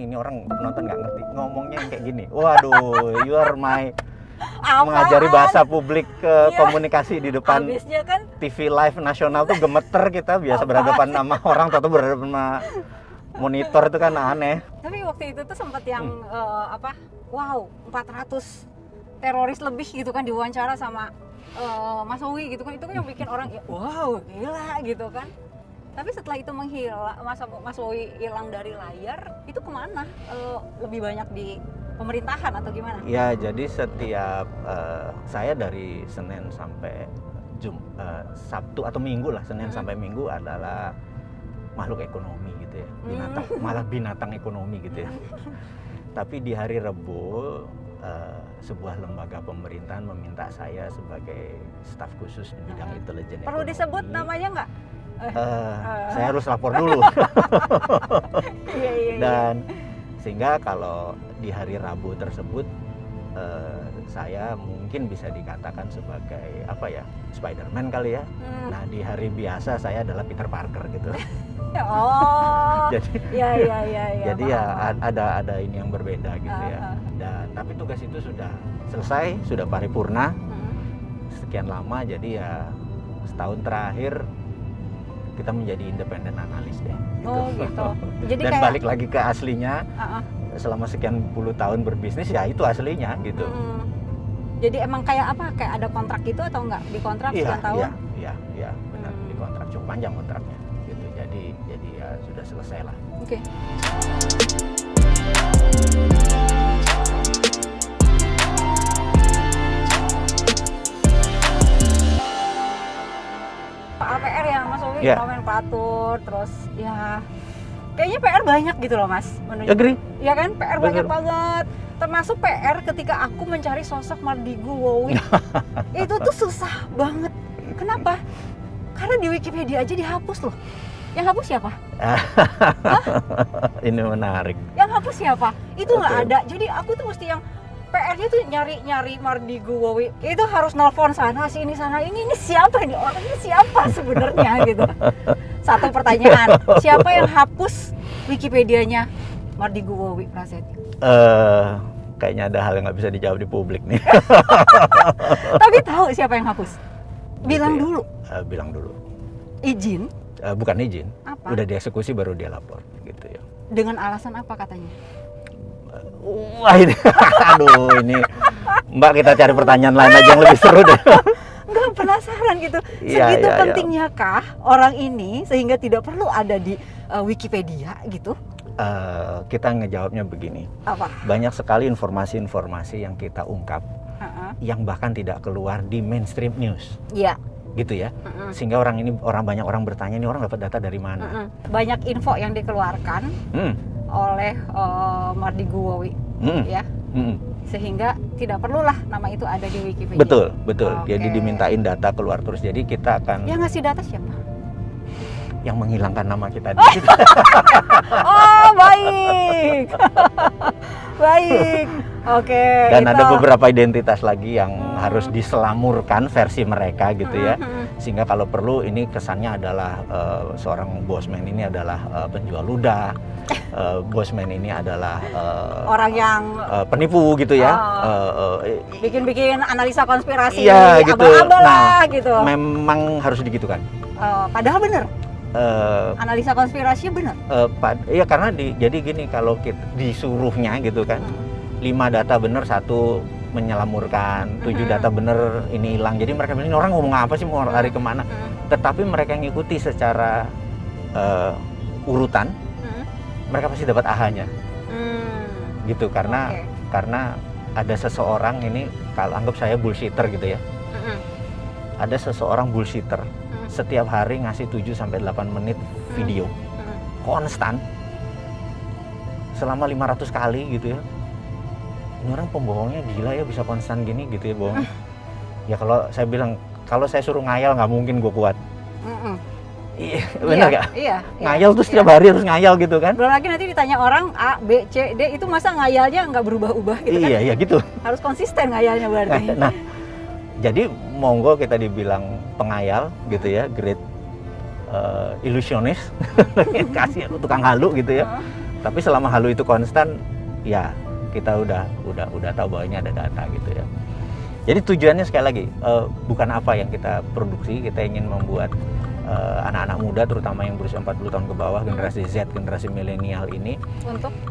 Ini orang penonton nggak ngerti ngomongnya yang kayak gini. Waduh, you are my Apaan? mengajari bahasa publik komunikasi di depan Habisnya kan TV live nasional tuh gemeter kita biasa berhadapan sama orang atau berhadapan sama monitor itu kan aneh. tapi waktu itu tuh sempat yang wow 400 teroris lebih gitu kan diwawancara sama Mas Owi gitu kan, itu kan yang bikin orang ya, wow gila gitu kan. Tapi setelah itu menghilang, Mas Owi hilang dari layar, itu kemana? Lebih banyak di pemerintahan atau gimana? Ya, jadi setiap saya dari Senin sampai Sabtu atau Minggu lah, Senin sampai Minggu adalah makhluk ekonomi gitu ya, binatang, malah binatang ekonomi gitu ya. Tapi di hari Rebo, sebuah lembaga pemerintahan meminta saya sebagai staf khusus di bidang intelijen ekonomi. Perlu disebut namanya nggak? Saya harus lapor dulu. Iya. Dan sehingga kalau di hari Rabu tersebut saya mungkin bisa dikatakan sebagai apa ya, Spider-Man kali ya. Nah, di hari biasa saya adalah Peter Parker gitu. Oh. Jadi ya. jadi ya ada ini yang berbeda gitu ya. Dan tapi tugas itu sudah selesai, sudah paripurna. Sekian lama, jadi ya setahun terakhir kita menjadi independen analis deh. Gitu. Oh gitu. Jadi dan kayak, balik lagi ke aslinya. Selama sekian puluh tahun berbisnis ya itu aslinya gitu. Jadi emang kayak apa? Kayak ada kontrak gitu atau enggak? Di kontrak sekian tahun? Iya, benar. Di kontrak cukup panjang kontraknya gitu. Jadi ya sudah selesai lah. Oke. APR ya Mas Owi, nomenklatur, terus ya kayaknya PR banyak gitu loh Mas. Agree. Iya kan, PR banyak banget. Termasuk PR ketika aku mencari sosok Mardigu Wowi. Itu tuh susah banget. Kenapa? Karena di Wikipedia aja dihapus loh. Yang hapus siapa? Ini menarik. Yang hapus siapa? Itu nggak ada. Jadi aku tuh mesti yang PR-nya tuh nyari Mardigu Wowi. Itu harus nelpon sana sini sana. Ini siapa nih? Orang ini siapa sebenarnya gitu. Satu pertanyaan, siapa yang hapus Wikipedianya Mardigu Wowi Prasetyo? Kayaknya ada hal yang nggak bisa dijawab di publik nih. Tapi tahu siapa yang hapus? Bilang dulu. Bilang dulu. Izin? Bukan izin. Apa? Udah dieksekusi baru dia lapor gitu ya. Dengan alasan apa katanya? Wah ini, aduh ini Mbak, kita cari pertanyaan lain aja yang lebih seru deh. Enggak, penasaran gitu. Segitu pentingnya kah orang ini sehingga tidak perlu ada di Wikipedia gitu? Kita ngejawabnya begini. Apa? Banyak sekali informasi-informasi yang kita ungkap yang bahkan tidak keluar di mainstream news. Iya. Gitu ya. Sehingga banyak orang bertanya, ini orang dapat data dari mana? Banyak info yang dikeluarkan oleh Mardigu Wowi, ya. Sehingga tidak perlulah nama itu ada di Wikipedia. Betul. Okay. Jadi dimintain data keluar terus. Jadi kita akan. Yang ngasih data siapa? Yang menghilangkan nama kita. Oh, baik. Baik. Oke. Dan ada beberapa identitas lagi yang harus diselamurkan versi mereka gitu ya. Sehingga kalau perlu ini kesannya adalah seorang bosman ini adalah penjual ludah. Bosman ini adalah orang yang penipu gitu ya. Bikin analisa konspirasi, iya, gitu. Abal-abal gitu. Memang harus digitukan. Padahal benar. Analisa konspirasinya benar. Iya, karena jadi gini, kalau kita disuruhnya gitu kan, 5 data benar, 1 menyelamurkan, 7 data benar, ini hilang. Jadi mereka bilang, ini orang ngomong apa sih, mau lari kemana? Tetapi mereka yang ngikuti secara urutan, mereka pasti dapat AHA-nya. Gitu, karena ada seseorang ini, kalau anggap saya bullshitter gitu ya. Ada seseorang bullshitter, setiap hari ngasih 7-8 menit video. Konstan. Selama 500 kali gitu ya. Ini orang pembohongnya gila ya, bisa konstan gini gitu ya bohong. Ya kalau saya bilang, kalau saya suruh ngayal nggak mungkin gue kuat. Iya, benar nggak? Iya. Ngayal tuh setiap hari harus ngayal gitu kan? Belum lagi nanti ditanya orang A, B, C, D, itu masa ngayalnya nggak berubah-ubah gitu kan? Iya gitu. Harus konsisten ngayalnya berarti. Nah, jadi monggo kita dibilang pengayal gitu ya, great illusionist, kasih tukang halu gitu ya. Tapi selama halu itu konstan, ya kita udah tahu bahwa ini ada data gitu ya. Jadi tujuannya sekali lagi bukan apa yang kita produksi, kita ingin membuat anak-anak muda terutama yang berusia 40 tahun ke bawah, generasi Z, generasi milenial ini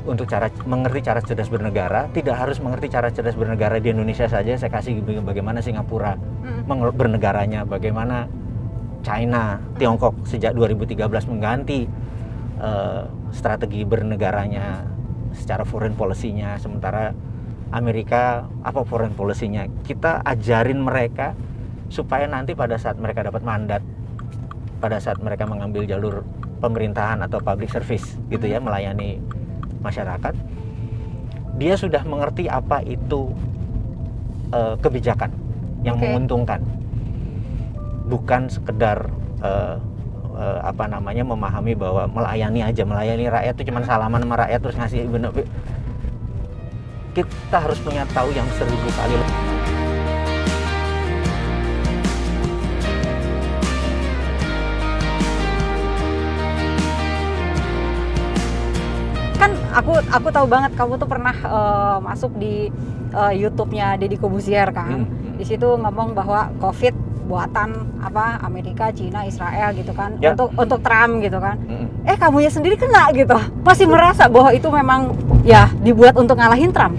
untuk mengerti cara cerdas bernegara. Tidak harus mengerti cara cerdas bernegara di Indonesia saja. Saya kasih bagaimana Singapura bernegaranya, bagaimana China, Tiongkok sejak 2013 mengganti strategi bernegaranya secara foreign policy-nya, sementara Amerika apa foreign policy-nya. Kita ajarin mereka supaya nanti pada saat mereka dapat mandat, pada saat mereka mengambil jalur pemerintahan atau public service gitu ya, melayani masyarakat, dia sudah mengerti apa itu kebijakan yang menguntungkan, bukan sekedar memahami bahwa melayani rakyat itu cuma salaman sama rakyat terus ngasih benefit. Kita harus punya tahu yang 1000 kali lebih. Kan aku tahu banget kamu tuh pernah masuk di YouTube-nya Deddy Corbuzier kan. Di situ ngomong bahwa COVID buatan Amerika, Cina, Israel gitu kan, ya. Untuk Trump gitu kan. Kamunya sendiri kena gitu. Masih merasa bahwa itu memang ya dibuat untuk ngalahin Trump.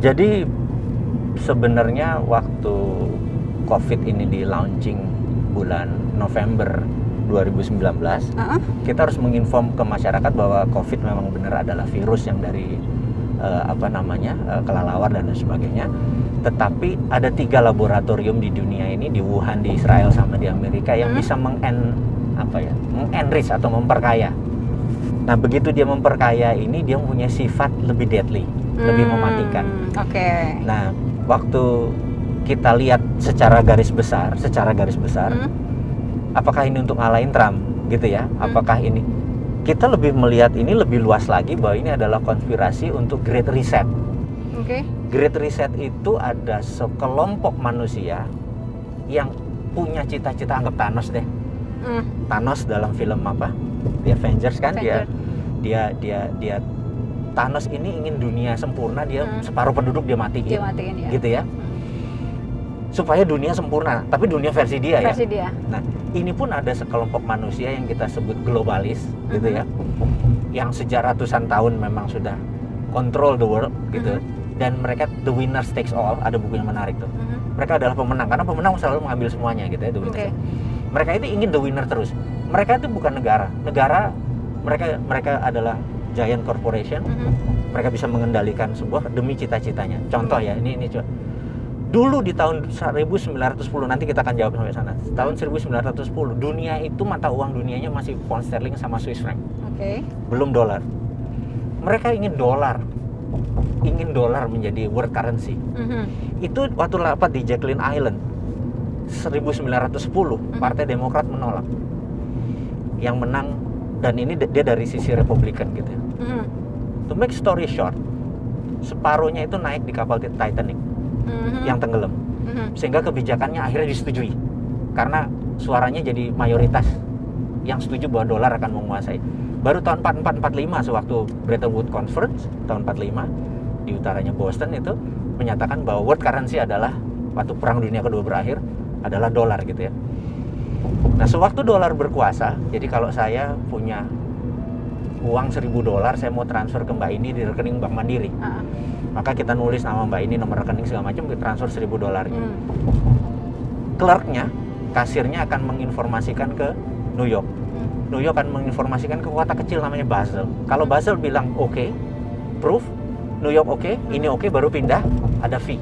Jadi sebenarnya waktu COVID ini di launching bulan November 2019, kita harus menginform ke masyarakat bahwa COVID memang benar adalah virus yang dari kelelawar dan sebagainya. Tetapi ada 3 laboratorium di dunia ini, di Wuhan, di Israel, sama di Amerika yang bisa mengenrich atau memperkaya. Nah, begitu dia memperkaya ini, dia mempunyai sifat lebih deadly, lebih mematikan. Nah, waktu kita lihat secara garis besar, apakah ini untuk ngalahin Trump gitu ya? Apakah ini? Kita lebih melihat ini lebih luas lagi bahwa ini adalah konspirasi untuk Great Reset. Great Reset itu ada sekelompok manusia yang punya cita-cita, anggap Thanos deh. Thanos dalam film The Avengers kan, dia Thanos ini ingin dunia sempurna, dia separuh penduduk dia matiin ya. Gitu ya. Supaya dunia sempurna, tapi dunia versi dia. Nah, ini pun ada sekelompok manusia yang kita sebut globalis gitu ya. Yang sejak ratusan tahun memang sudah control the world gitu. Dan mereka the winner takes all, ada buku yang menarik tuh. Mereka adalah pemenang, karena pemenang selalu mengambil semuanya gitu ya, the winner. Mereka itu ingin the winner terus. Mereka itu bukan negara. Mereka adalah giant corporation. Mereka bisa mengendalikan sebuah demi cita-citanya. Contoh ya, ini coba. Dulu di tahun 1910, nanti kita akan jawab sampai sana. Tahun 1910, dunia itu mata uang dunianya masih pound sterling sama Swiss franc. Belum dolar. Mereka ingin dolar menjadi world currency. Itu waktu rapat di Jacqueline Island 1910, Partai Demokrat menolak. Yang menang, dan ini dia dari sisi Republikan gitu ya. To make story short, separuhnya itu naik di kapal Titanic yang tenggelam, sehingga kebijakannya akhirnya disetujui karena suaranya jadi mayoritas yang setuju bahwa dolar akan menguasai. Baru tahun 44-45 sewaktu Bretton Woods Conference tahun 45 di utaranya Boston itu menyatakan bahwa world currency adalah, waktu Perang Dunia Kedua berakhir, adalah dolar gitu ya. Nah, sewaktu dolar berkuasa, jadi kalau saya punya uang $1.000, saya mau transfer ke Mbak ini di rekening Bank Mandiri, maka kita nulis nama Mbak ini, nomor rekening segala macam, kita transfer $1.000. Clerknya, kasirnya akan menginformasikan ke New York. New York akan menginformasikan ke kota kecil namanya Basel. Kalau Basel bilang oke, proof, New York oke, ini oke, baru pindah, ada fee.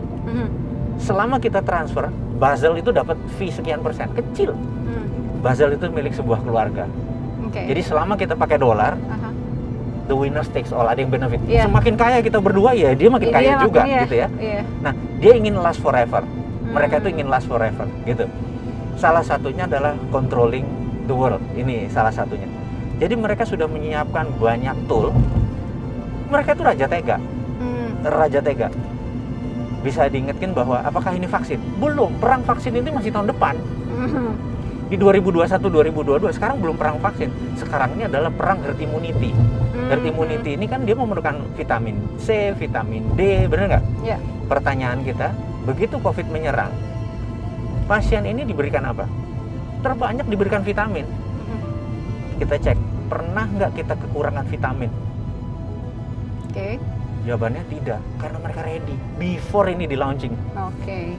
Selama kita transfer, Basel itu dapat fee sekian persen, kecil. Basel itu milik sebuah keluarga. Jadi selama kita pakai dolar, the winner takes all, ada yang benefit. Semakin kaya kita berdua, ya dia makin kaya juga gitu ya. Nah, dia ingin last forever. Mereka itu ingin last forever gitu. Salah satunya adalah controlling the world. Ini salah satunya. Jadi mereka sudah menyiapkan banyak tool. Mereka itu raja tega. Raja tega. Bisa diingatkan bahwa apakah ini vaksin? Belum. Perang vaksin itu masih tahun depan. Di 2021-2022 sekarang belum perang vaksin. Sekarang ini adalah perang herd immunity. Herd immunity ini kan dia memerlukan vitamin C, vitamin D, benar nggak? Ya. Pertanyaan kita, begitu COVID menyerang, pasien ini diberikan apa? Terbanyak diberikan vitamin. Kita cek, pernah nggak kita kekurangan vitamin? Oke. Jawabannya tidak, karena mereka ready before ini di launching. Oke.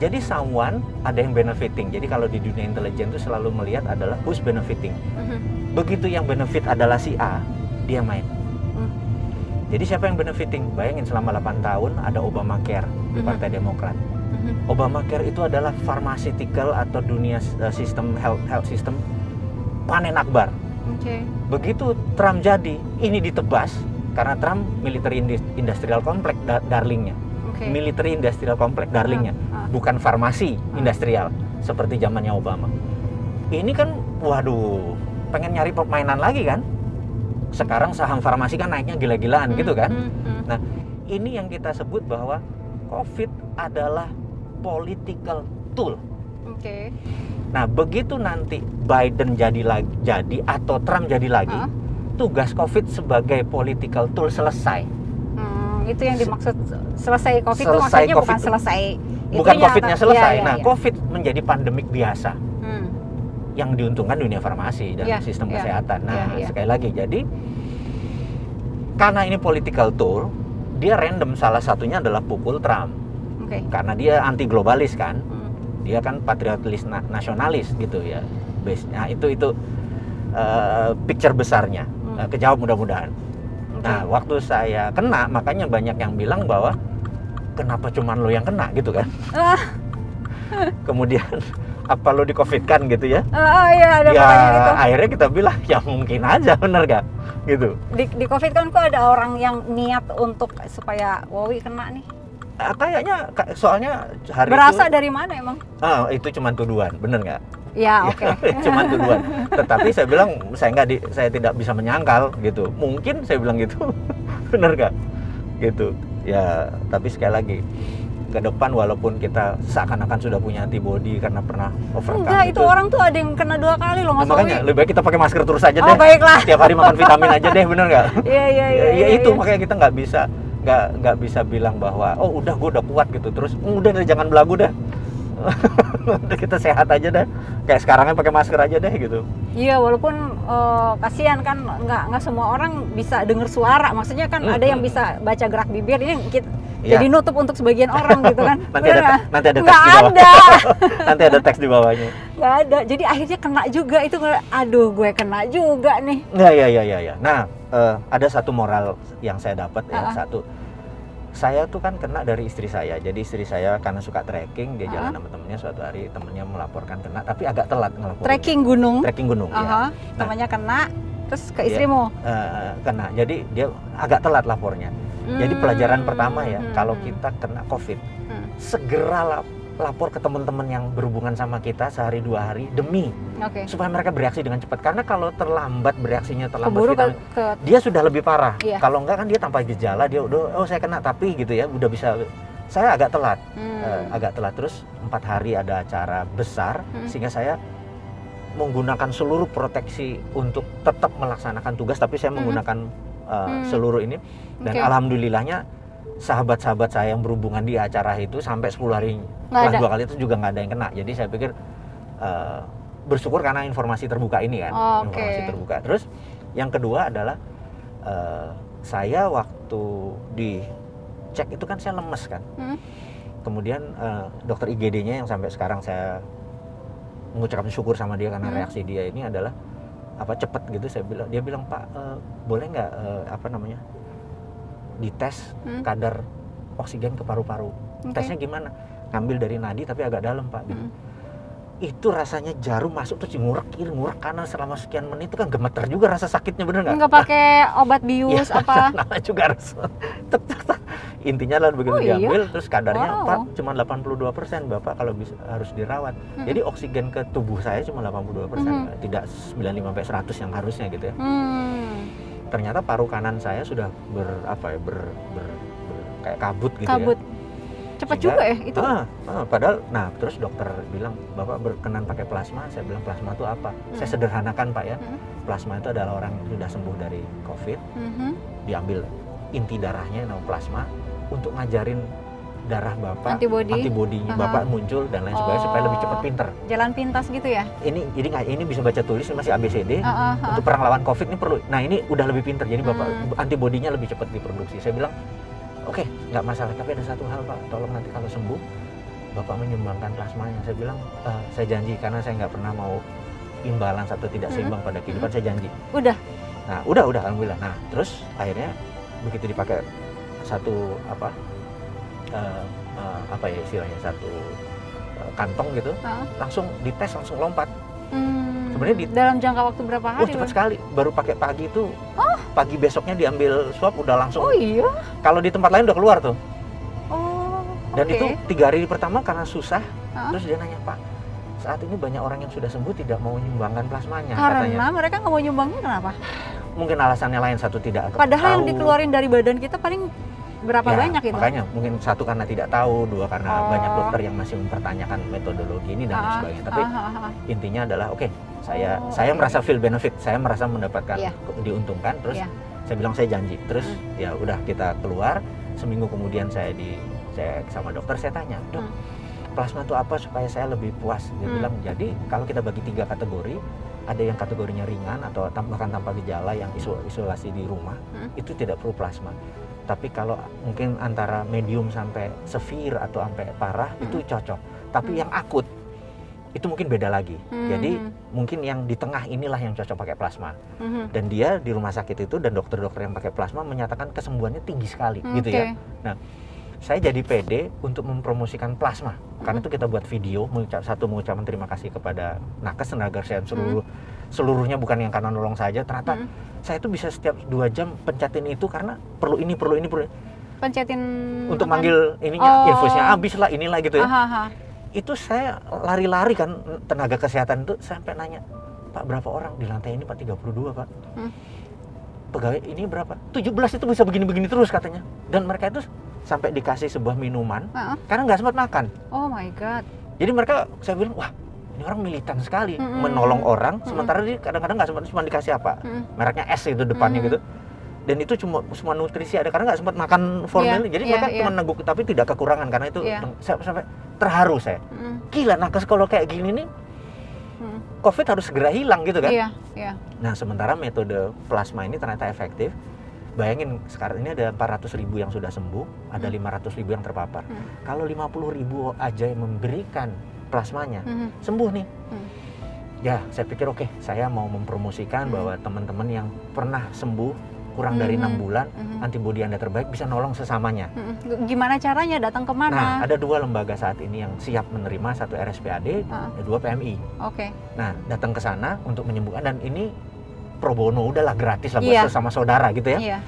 Jadi someone ada yang benefiting. Jadi kalau di dunia intelijen itu selalu melihat adalah who's benefiting. Begitu yang benefit adalah si A, dia main. Jadi siapa yang benefiting? Bayangin selama 8 tahun ada Obamacare di Partai Demokrat. Obamacare itu adalah pharmaceutical atau dunia sistem health system panen akbar. Begitu Trump jadi, ini ditebas karena Trump military industrial complex darlingnya. Military industrial complex darlingnya, bukan farmasi industrial seperti zamannya Obama. Ini kan, waduh, pengen nyari permainan lagi kan? Sekarang saham farmasi kan naiknya gila-gilaan gitu kan? Nah, ini yang kita sebut bahwa COVID adalah political tool. Nah, begitu nanti Biden jadi atau Trump jadi lagi, tugas COVID sebagai political tool selesai. Itu yang dimaksud selesai COVID itu Selesai maksudnya COVID bukan itu- selesai Bukan COVID-nya selesai. Iya, Nah, iya. COVID menjadi pandemik biasa yang diuntungkan dunia farmasi dan Iya, sistem iya. kesehatan. Nah, Iya. sekali lagi, jadi karena ini political tool, dia random. Salah satunya adalah pukul Trump. Karena dia anti globalis kan, dia kan patriotis nasionalis gitu ya. Base-nya itu picture besarnya. Kejawab mudah-mudahan. Nah, waktu saya kena, makanya banyak yang bilang bahwa kenapa cuman lo yang kena gitu kan? Kemudian apa lo di COVID kan gitu ya? Iya, ada Ya makanya gitu. akhirnya kita bilang ya mungkin aja, bener gak? Gitu. Di COVID kan kok ada orang yang niat untuk supaya Wowi kena nih. Kayaknya soalnya hari Berasa itu dari mana emang? itu cuman tuduhan, bener nggak? Ya, oke. Cuman tuduhan. Tetapi saya bilang saya tidak bisa menyangkal gitu. Mungkin saya bilang gitu, bener nggak? Gitu. Ya, tapi sekali lagi ke depan walaupun kita seakan-akan sudah punya antibody karena pernah overcome. Enggak, itu orang tuh ada yang kena 2 kali loh, Mas Makanya Wowi. lebih baik kita pakai masker terus aja Oh, deh. baiklah. Tiap hari makan vitamin aja deh, bener nggak? Iya. Ya itu makanya kita nggak bisa bilang bahwa oh udah gue udah kuat gitu terus udah jangan belagu dah. Udah kita sehat aja deh, kayak sekarangnya pakai masker aja deh gitu. Iya, walaupun kasihan kan nggak semua orang bisa dengar suara. Maksudnya kan ada yang bisa baca gerak bibir, ini jadi nutup untuk sebagian orang gitu kan. nanti ada teks di Nggak bawah. ada. Nanti ada teks di bawahnya. Nggak ada. Jadi akhirnya kena juga itu. Aduh, gue kena juga nih. Ya. Nah, ada satu moral yang saya dapat ya. Satu, saya tuh kan kena dari istri saya. Jadi istri saya karena suka trekking, dia jalan sama temennya, suatu hari temennya melaporkan kena, tapi agak telat ngelaporin. Trekking gunung. Ya. Temannya kena, terus ke istrimu. Kena. Jadi dia agak telat lapornya. Jadi pelajaran pertama ya, kalau kita kena COVID, segera lapor ke teman-teman yang berhubungan sama kita sehari 2 hari demi supaya mereka bereaksi dengan cepat. Karena kalau terlambat bereaksinya Keburu dia sudah lebih parah. Iya. Kalau enggak kan dia tanpa gejala dia udah saya kena tapi gitu ya udah bisa. Saya agak telat, terus 4 hari ada acara besar sehingga saya menggunakan seluruh proteksi untuk tetap melaksanakan tugas tapi saya menggunakan seluruh ini dan alhamdulillahnya sahabat-sahabat saya yang berhubungan di acara itu sampai 10 hari setelah 2 kali itu juga nggak ada yang kena. Jadi saya pikir bersyukur karena informasi terbuka ini kan. Informasi terbuka. Terus yang kedua adalah saya waktu dicek itu kan saya lemes kan. Kemudian dokter IGD-nya yang sampai sekarang saya mengucapkan syukur sama dia karena reaksi dia ini adalah cepet gitu. Dia bilang Pak boleh nggak dites kadar oksigen ke paru-paru. Tesnya gimana? Ngambil dari nadi tapi agak dalam Pak gitu. Itu rasanya jarum masuk tuh ngurek kiri ngurek kanan selama sekian menit itu kan gemeter juga rasa sakitnya, bener nggak? Nggak pakai obat bius apa? Nah, juga harus intinya lah begitu diambil terus kadarnya Pak cuma 82% Bapak kalau bisa harus dirawat. Jadi oksigen ke tubuh saya cuma 82%, tidak 95 sampai 100 yang harusnya gitu ya. Ternyata paru kanan saya sudah kayak kabut gitu ya. Cepat Sehingga, juga ya itu. Padahal, nah terus dokter bilang, Bapak berkenan pakai plasma. Saya bilang, plasma itu apa? Saya sederhanakan Pak ya. Plasma itu adalah orang yang sudah sembuh dari COVID, diambil inti darahnya nama plasma untuk ngajarin darah Bapak, antibodinya Bapak muncul dan lain sebagainya supaya lebih cepat pinter. Jalan pintas gitu ya? Ini bisa baca tulis, masih ABCD. Untuk perang lawan COVID ini perlu. Nah ini udah lebih pinter, jadi Bapak antibodinya lebih cepat diproduksi. Saya bilang, oke, nggak masalah. Tapi ada satu hal Pak, tolong nanti kalau sembuh Bapak menyumbangkan plasmanya. Saya bilang, saya janji, karena saya nggak pernah mau imbalans atau tidak seimbang pada kehidupan. Saya janji. Udah? Nah udah alhamdulillah. Nah terus akhirnya begitu dipakai satu apa ya istilahnya, satu kantong gitu, langsung dites, langsung lompat. Sebenarnya dalam jangka waktu berapa hari? Cepat sekali. Baru pakai pagi itu, pagi besoknya diambil swab udah langsung. Oh iya? Kalau di tempat lain udah keluar tuh. Oh. Dan itu 3 hari pertama karena susah. Terus dia nanya, Pak, saat ini banyak orang yang sudah sembuh tidak mau menyumbangkan plasmanya. Karena katanya. mereka nggak mau nyumbangnya kenapa? Mungkin alasannya lain, satu tidak tahu. Padahal yang dikeluarin dari badan kita paling berapa banyak itu? Makanya mungkin satu karena tidak tahu, dua karena banyak dokter yang masih mempertanyakan metodologi ini dan lain sebagainya. Tapi intinya adalah saya merasa feel benefit, saya merasa mendapatkan diuntungkan. Terus saya bilang saya janji. Terus ya udah kita keluar. Seminggu kemudian saya sama dokter, saya tanya, Dok, plasma itu apa supaya saya lebih puas? Dia bilang, jadi kalau kita bagi 3 kategori, ada yang kategorinya ringan atau bahkan tanpa gejala yang isolasi di rumah, itu tidak perlu plasma. Tapi kalau mungkin antara medium sampai severe atau sampai parah itu cocok. Tapi yang akut itu mungkin beda lagi. Jadi mungkin yang di tengah inilah yang cocok pakai plasma. Dan dia di rumah sakit itu dan dokter-dokter yang pakai plasma menyatakan kesembuhannya tinggi sekali gitu ya. Nah, saya jadi pede untuk mempromosikan plasma. Karena itu kita buat video, mengucapkan terima kasih kepada nakes, tenaga kesehatan seluruhnya, bukan yang karena nolong saja. Ternyata saya itu bisa setiap 2 jam pencetin itu karena perlu ini. Pencetin untuk manggil ininya, infusnya habis lah, inilah gitu ya. Itu saya lari-lari kan, tenaga kesehatan itu sampai nanya, Pak berapa orang di lantai ini? Pak 32 Pak. Pegawai ini berapa? 17 itu bisa begini-begini terus katanya. Dan mereka itu sampai dikasih sebuah minuman karena nggak sempat makan. Oh my god. Jadi mereka, saya bilang, wah ini orang militan sekali menolong orang, sementara dia kadang-kadang nggak sempat, cuma dikasih apa, mereknya S itu depannya gitu. Dan itu semua nutrisi ada, karena nggak sempat makan formil. Jadi mereka cuma neguk, tapi tidak kekurangan karena itu. Saya sampai terharu saya. Gila, nakes kalau kayak gini nih, COVID harus segera hilang gitu kan. Nah sementara metode plasma ini ternyata efektif. Bayangin sekarang ini ada 400.000 yang sudah sembuh, ada 500.000 yang terpapar. Kalau 50.000 aja yang memberikan plasmanya, sembuh nih. Ya saya pikir oke, saya mau mempromosikan bahwa teman-teman yang pernah sembuh kurang dari 6 bulan, antibodi Anda terbaik, bisa nolong sesamanya. Gimana caranya, datang kemana? Nah ada 2 lembaga saat ini yang siap menerima, satu RSPAD, 2 PMI. Nah datang ke sana untuk menyembuhkan, dan ini pro bono, udahlah gratis lah buat sesama saudara gitu ya.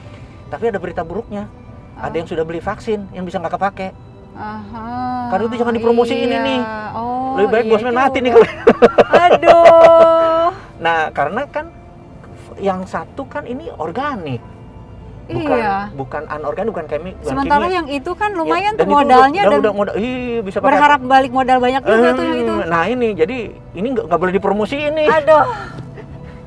Tapi ada berita buruknya, ada yang sudah beli vaksin yang bisa nggak kepake. Karena itu jangan dipromosiin ini. Lebih baik bosman mati nih kalau. Aduh. Nah karena kan yang satu kan ini organik, bukan anorganik, bukan kimia. Sementara yang itu kan lumayan tuh modalnya, dan bisa berharap balik modal banyak juga tuh yang itu. Nah ini jadi ini nggak boleh dipromosiin nih. Aduh.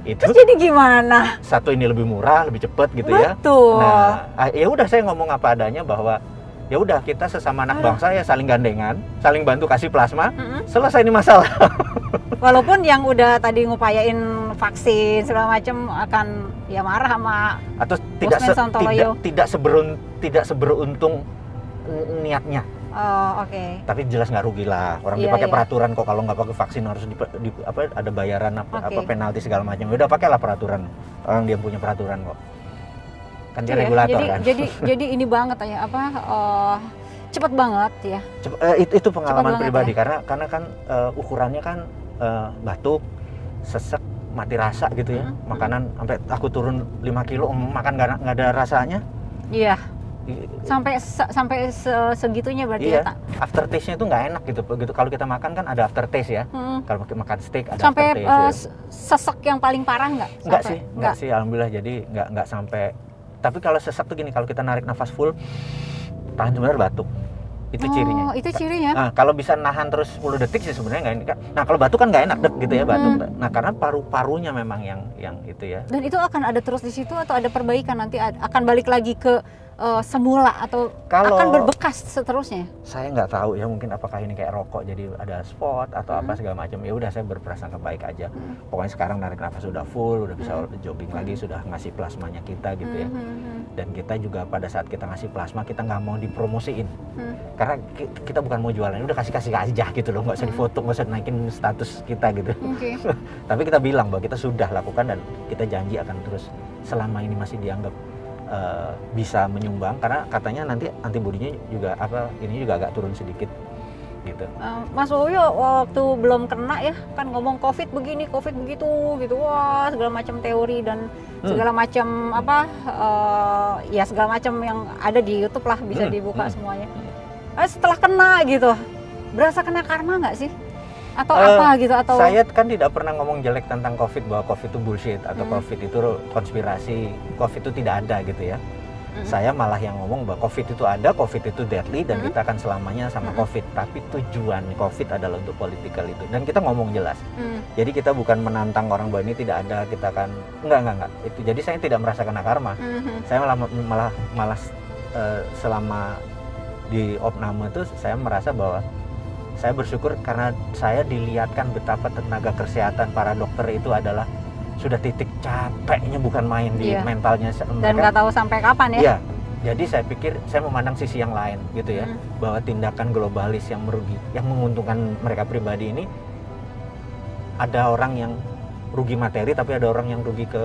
Itu jadi gimana? Satu, ini lebih murah, lebih cepat gitu ya. Betul. Nah, ya udah saya ngomong apa adanya bahwa ya udah kita sesama anak bangsa ya saling gandengan, saling bantu kasih plasma, selesai ini masalah. Walaupun yang udah tadi ngupayain vaksin segala macam akan ya marah sama atau tidak seberuntung niatnya. Oh, oke. Tapi jelas nggak rugi lah. Orang dipakai peraturan kok, kalau nggak pakai vaksin harus ada bayaran apa penalti segala macam. Udah pakailah peraturan. Orang dia punya peraturan kok. Kan dia regulator kan. Jadi ini banget ya cepat banget ya. Itu pengalaman pribadi ya? karena kan ukurannya kan batuk, sesek, mati rasa gitu ya. Makanan sampai aku turun 5 kilo makan nggak ada rasanya. Iya. Sampai segitunya berarti ya. After taste-nya itu nggak enak gitu. Kalau kita makan kan ada after taste ya. Kalau makan steak ada sampai after taste. Sesek yang paling parah nggak? Nggak sih, alhamdulillah. Jadi nggak sampai. Tapi kalau sesek tuh gini, kalau kita narik nafas full, tahan sebentar batuk. Itu cirinya. Oh, itu cirinya. Nah, kalau bisa nahan terus 10 detik sih sebenarnya nggak enak. Nah, kalau batuk kan nggak enak gitu ya batuk. Nah, karena paru-parunya memang yang itu ya. Dan itu akan ada terus di situ atau ada perbaikan nanti akan balik lagi ke semula atau Kalau akan berbekas seterusnya? Saya nggak tahu ya, mungkin apakah ini kayak rokok jadi ada spot atau apa segala macam. Ya udah, saya berprasangka baik aja. Pokoknya sekarang narik nafas sudah full, udah bisa jogging lagi, sudah ngasih plasmanya kita gitu ya. Dan kita juga pada saat kita ngasih plasma, kita nggak mau dipromosiin. Karena kita bukan mau jualan, udah kasih aja gitu loh, nggak usah difoto, nggak usah naikin status kita gitu. Tapi kita bilang bahwa kita sudah lakukan dan kita janji akan terus selama ini masih dianggap bisa menyumbang, karena katanya nanti antibodinya juga ini juga agak turun sedikit gitu. Mas Woyo waktu belum kena ya kan ngomong COVID begini, COVID begitu gitu, wah segala macam teori dan segala macam ya segala macam yang ada di YouTube lah, bisa dibuka semuanya. Setelah kena gitu, berasa kena karma nggak sih? Atau apa gitu? Atau saya kan tidak pernah ngomong jelek tentang COVID, bahwa COVID itu bullshit atau COVID itu konspirasi, COVID itu tidak ada gitu ya. Saya malah yang ngomong bahwa COVID itu ada, COVID itu deadly dan kita akan selamanya sama COVID. Tapi tujuan COVID adalah untuk political itu, dan kita ngomong jelas. Jadi kita bukan menantang orang bahwa ini tidak ada, kita akan enggak itu. Jadi saya tidak merasa kena karma. Saya malah selama di opname itu saya merasa bahwa saya bersyukur karena saya dilihatkan betapa tenaga kesehatan para dokter itu adalah sudah titik capeknya, bukan main di mentalnya mereka. Dan nggak tahu sampai kapan ya? Iya. Jadi saya pikir saya memandang sisi yang lain gitu ya, bahwa tindakan globalis yang menguntungkan mereka pribadi ini, ada orang yang rugi materi tapi ada orang yang rugi ke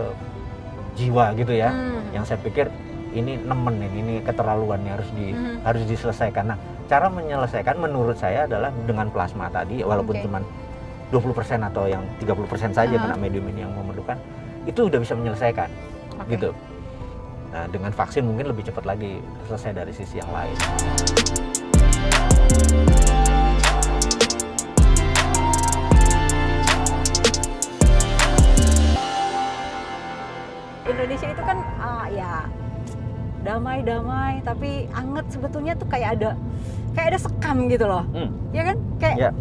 jiwa gitu ya. Yang saya pikir ini ini keterlaluannya harus diselesaikan. Nah, cara menyelesaikan menurut saya adalah dengan plasma tadi, walaupun cuma 20% atau yang 30% saja kena medium ini yang memerlukan, itu udah bisa menyelesaikan gitu. Nah, dengan vaksin mungkin lebih cepat lagi selesai dari sisi yang lain. Indonesia itu kan ya damai-damai tapi anget, sebetulnya tuh kayak ada sekam gitu loh. Ya kan? Kayak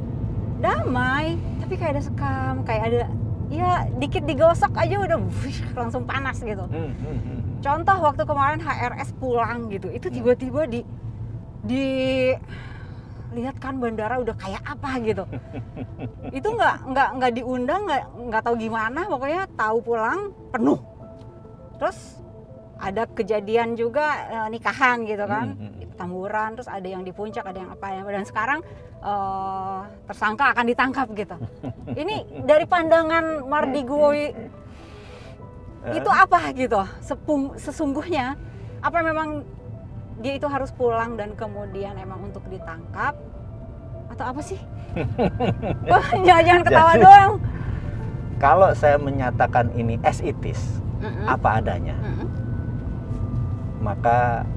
damai tapi kayak ada sekam, kayak ada ya dikit digosok aja udah langsung panas gitu. Contoh waktu kemarin HRS pulang gitu, itu tiba-tiba lihat kan bandara udah kayak apa gitu. Itu nggak diundang, nggak tahu gimana, pokoknya tahu pulang penuh. Terus ada kejadian juga nikahan gitu kan, Tamburan, terus ada yang di puncak, ada yang apa ya, dan sekarang tersangka akan ditangkap gitu. Ini dari pandangan Mardigui itu apa gitu? Sesungguhnya apa memang dia itu harus pulang dan kemudian emang untuk ditangkap atau apa sih? Wah, jangan ketawa doang. Kalau saya menyatakan ini as it is, apa adanya, maka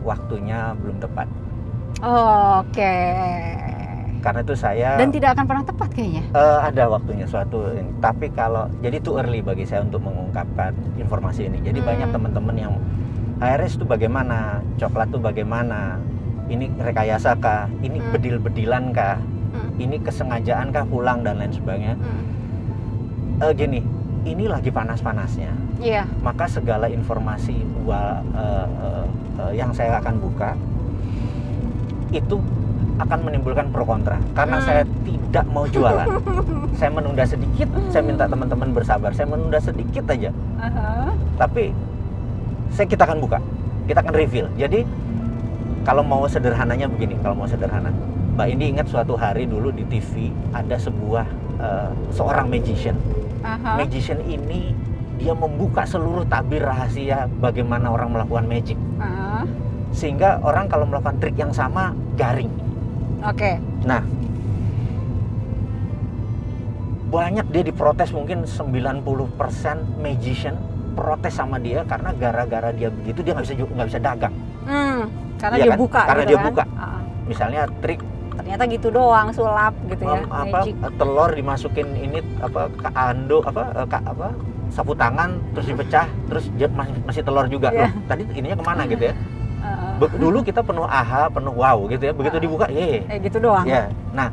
waktunya belum tepat. Oke. Karena itu saya dan tidak akan pernah tepat kayaknya. Ada waktunya suatu ini. Tapi kalau jadi too early bagi saya untuk mengungkapkan informasi ini. Jadi banyak teman-teman yang HRS itu bagaimana, coklat itu bagaimana, ini rekayasa kah, ini bedil-bedilan kah, ini kesengajaan kah pulang dan lain sebagainya. Gini, ini lagi panas-panasnya. Iya. Maka segala informasi yang saya akan buka itu akan menimbulkan pro kontra, karena saya tidak mau jualan. Saya menunda sedikit, saya minta teman-teman bersabar, saya menunda sedikit aja. Tapi kita akan buka, kita akan reveal. Jadi kalau mau sederhananya begini, kalau mau sederhana, Mbak Indi ingat suatu hari dulu di TV ada seorang magician. Magician ini dia membuka seluruh tabir rahasia bagaimana orang melakukan magic. Sehingga orang kalau melakukan trik yang sama garing. Oke. Nah, banyak dia diprotes, mungkin 90% magician protes sama dia karena gara-gara dia begitu dia nggak bisa dagang. Karena dia kan? Buka. Karena gitu dia kan? buka. Misalnya trik ternyata gitu doang, sulap gitu ya. Telur dimasukin ini sapu tangan terus dipecah terus masih telur juga. Loh, tadi ininya kemana gitu ya. Dulu kita penuh aha, penuh wow gitu ya. Begitu dibuka, gitu doang. Ya. Nah,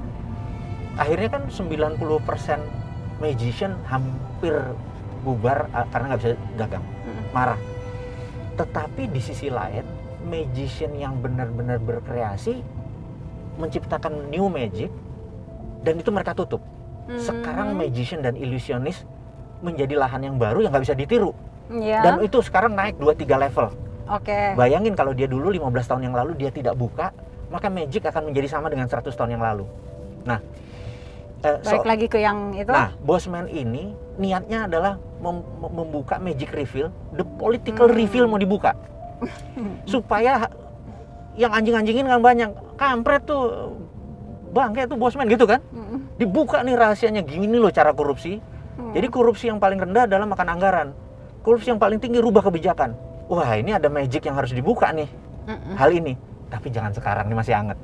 akhirnya kan 90% magician hampir bubar karena nggak bisa dagang, marah. Tetapi di sisi lain, magician yang benar-benar berkreasi menciptakan new magic dan itu mereka tutup. Sekarang magician dan illusionist menjadi lahan yang baru yang nggak bisa ditiru. Dan itu sekarang naik 2-3 level. Bayangin kalau dia dulu 15 tahun yang lalu dia tidak buka, maka magic akan menjadi sama dengan 100 tahun yang lalu. Nah, balik lagi ke yang itu. Nah, Bossman ini niatnya adalah membuka magic reveal, the political reveal mau dibuka. Supaya yang anjing-anjingin kan banyak. Kampret tuh, bangke tuh Bossman gitu kan. Dibuka nih rahasianya, gini loh cara korupsi. Jadi korupsi yang paling rendah adalah makan anggaran. Korupsi yang paling tinggi rubah kebijakan. Wah, ini ada magic yang harus dibuka nih. Hal ini. Tapi jangan sekarang, ini masih hangat.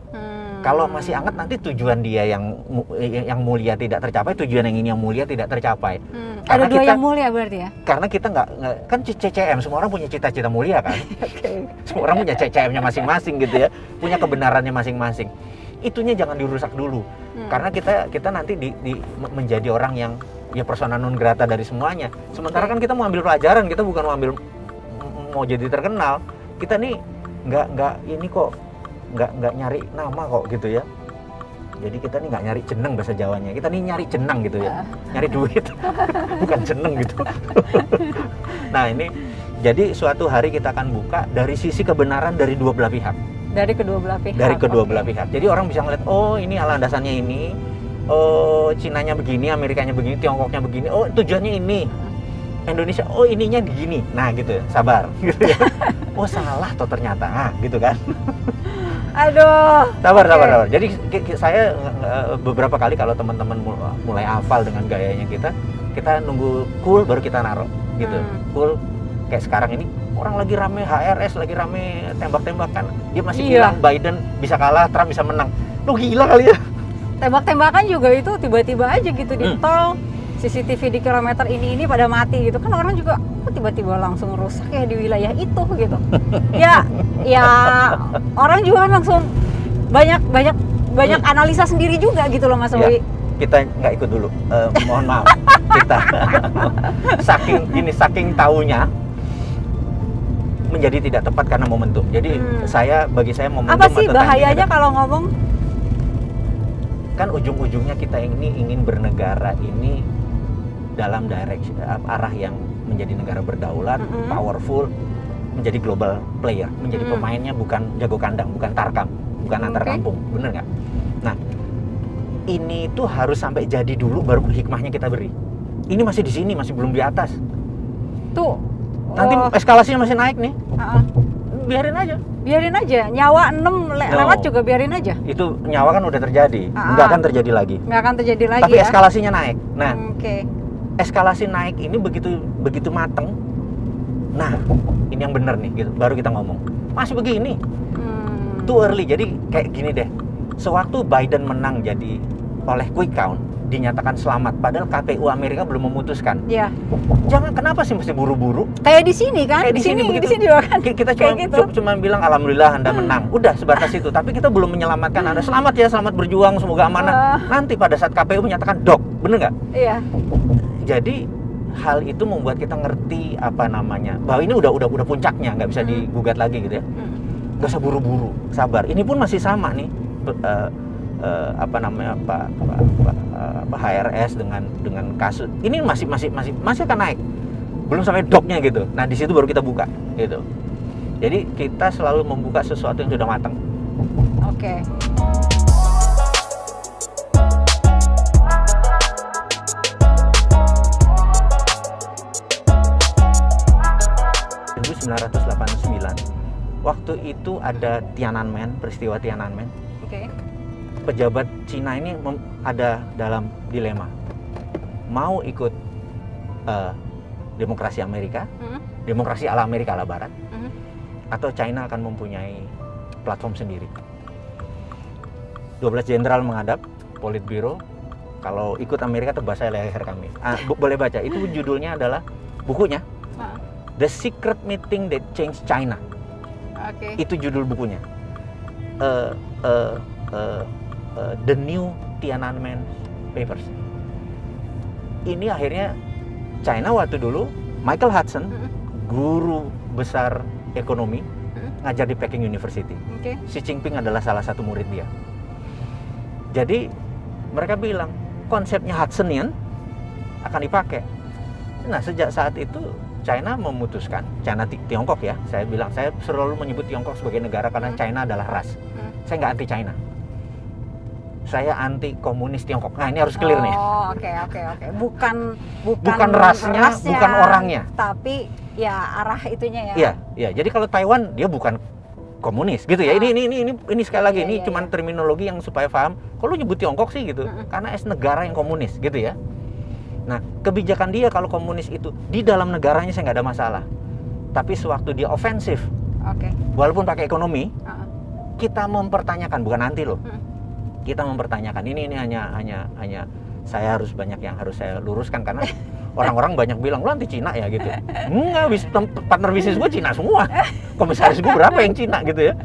Kalau masih hangat nanti tujuan dia yang mulia tidak tercapai, tujuan yang ini yang mulia tidak tercapai. Ada dua yang mulia berarti ya? Karena kita nggak kan CCM, semua orang punya cita-cita mulia kan. Semua orang punya CCM-nya masing-masing gitu ya, punya kebenarannya masing-masing. Itunya jangan dirusak dulu. Karena kita nanti menjadi orang yang ya persona non grata dari semuanya. Sementara kan kita mau ambil pelajaran, kita bukan mau jadi terkenal. Kita nih nggak ini kok, nggak nyari nama kok gitu ya. Jadi kita nih nggak nyari jeneng bahasa Jawanya, kita nih nyari jenang gitu ya, nyari duit, bukan jeneng gitu. Nah ini, jadi suatu hari kita akan buka dari sisi kebenaran dari dua belah pihak. Dari kedua belah pihak. Dari kedua belah pihak. Jadi orang bisa ngeliat, oh ini landasannya ini, oh Cinanya begini, Amerikanya begini, Tiongkoknya begini, oh tujuannya ini. Indonesia, oh ininya begini. Nah gitu, sabar gitu ya. Oh salah toh ternyata, nah gitu kan. Aduh. Sabar. Jadi saya beberapa kali kalau teman-teman mulai hafal dengan gayanya kita nunggu cool baru kita naruh gitu. Cool kayak sekarang ini orang lagi rame HRS, lagi rame tembak-tembakan. Dia masih bilang Biden bisa kalah, Trump bisa menang. Lu gila kali ya. Tembak-tembakan juga itu tiba-tiba aja gitu di tol. CCTV di kilometer ini pada mati gitu kan, orang juga kok tiba-tiba langsung rusak ya di wilayah itu gitu. ya orang juga kan langsung banyak analisa sendiri juga gitu loh Mas Owi. Kita nggak ikut dulu, mohon maaf. Kita saking taunya menjadi tidak tepat karena momentum. Jadi bagi saya momentum apa sih bahayanya kalau ngomong? Kan ujung-ujungnya kita ini ingin bernegara ini dalam direction arah yang menjadi negara berdaulat, powerful, menjadi global player, menjadi pemainnya bukan jago kandang, bukan tarkam, bukan antar kampung, bener nggak? Nah, ini tuh harus sampai jadi dulu baru hikmahnya kita beri. Ini masih di sini, masih belum di atas. Tuh. Nanti eskalasinya masih naik nih. Biarin aja. Nyawa 6 lewat juga biarin aja. Itu nyawa kan udah terjadi, nggak akan terjadi lagi. Tapi eskalasinya naik. Nah, eskalasi naik ini begitu mateng. Nah, ini yang benar nih gitu. Baru kita ngomong. Masih begini. Too early. Jadi kayak gini deh. Sewaktu Biden menang jadi oleh quick count, dinyatakan selamat padahal KPU Amerika belum memutuskan. Iya. Kenapa sih mesti buru-buru? Kayak di sini kan? Di sini juga kan. Kita cuma bilang alhamdulillah Anda menang. Udah sebatas itu. Tapi kita belum menyelamatkan Anda. Selamat ya, selamat berjuang, semoga amanah. Nanti pada saat KPU menyatakan dok, bener nggak? Iya. Jadi hal itu membuat kita ngerti bahwa ini udah puncaknya, nggak bisa digugat lagi gitu ya. Nggak usah buru-buru, sabar. Ini pun masih sama nih. Pak HRS dengan kasus ini masih akan naik, belum sampai doknya gitu. Nah di situ baru kita buka gitu. Jadi kita selalu membuka sesuatu yang sudah matang. Oke. Waktu itu ada Tiananmen, peristiwa Tiananmen. Pejabat Cina ini ada dalam dilema, mau ikut demokrasi Amerika, demokrasi ala Amerika ala Barat, atau China akan mempunyai platform sendiri. 12 jenderal menghadap Politbiro, kalau ikut Amerika terbasah leher kami. Boleh baca, itu judulnya adalah bukunya The Secret Meeting That Changed China. Oke. Itu judul bukunya. The New Tiananmen Papers. Ini akhirnya China waktu dulu, Michael Hudson, guru besar ekonomi, ngajar di Peking University. Oke. Xi Jinping adalah salah satu murid dia. Jadi mereka bilang konsepnya Hudsonian akan dipakai. Nah, sejak saat itu China memutuskan, Tiongkok ya, saya selalu menyebut Tiongkok sebagai negara karena China adalah ras. Saya nggak anti China, saya anti komunis Tiongkok. Nah, ini harus clear nih. Oh, oke. Bukan rasnya, bukan orangnya, tapi ya arah itunya ya. Iya. Jadi kalau Taiwan dia bukan komunis gitu ya. Ini sekali lagi ini cuman terminologi yang supaya paham. Kalau nyebut Tiongkok sih gitu, karena negara yang komunis gitu ya. Nah, kebijakan dia kalau komunis itu di dalam negaranya saya nggak ada masalah. Tapi sewaktu dia ofensif, walaupun pakai ekonomi, kita mempertanyakan, bukan anti loh. Kita mempertanyakan. Ini hanya saya harus banyak yang harus saya luruskan karena orang-orang banyak bilang lu anti Cina ya gitu. Enggak, partner bisnis gue Cina semua. Komisaris gue berapa yang Cina gitu ya.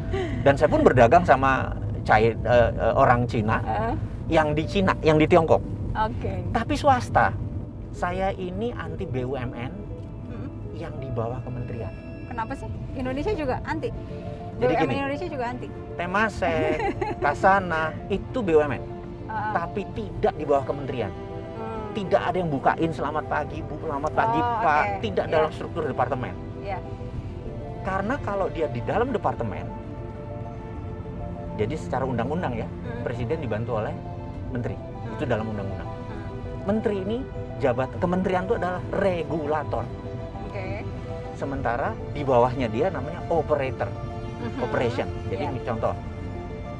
Dan saya pun berdagang sama orang Cina yang di Cina, yang di Tiongkok. Tapi swasta. Saya ini anti BUMN yang di bawah kementerian. Kenapa sih? Indonesia juga anti. Jadi BUMN gini, Indonesia juga anti. Temasek, Kasana itu BUMN, tapi tidak di bawah kementerian. Tidak ada yang bukain selamat pagi Bu, selamat pagi Pak, tidak dalam struktur departemen. Karena kalau dia di dalam departemen, jadi secara undang-undang ya, presiden dibantu oleh menteri. Itu dalam undang-undang. Menteri ini kementerian itu adalah regulator. Sementara di bawahnya dia namanya operator. Operation. Jadi contoh,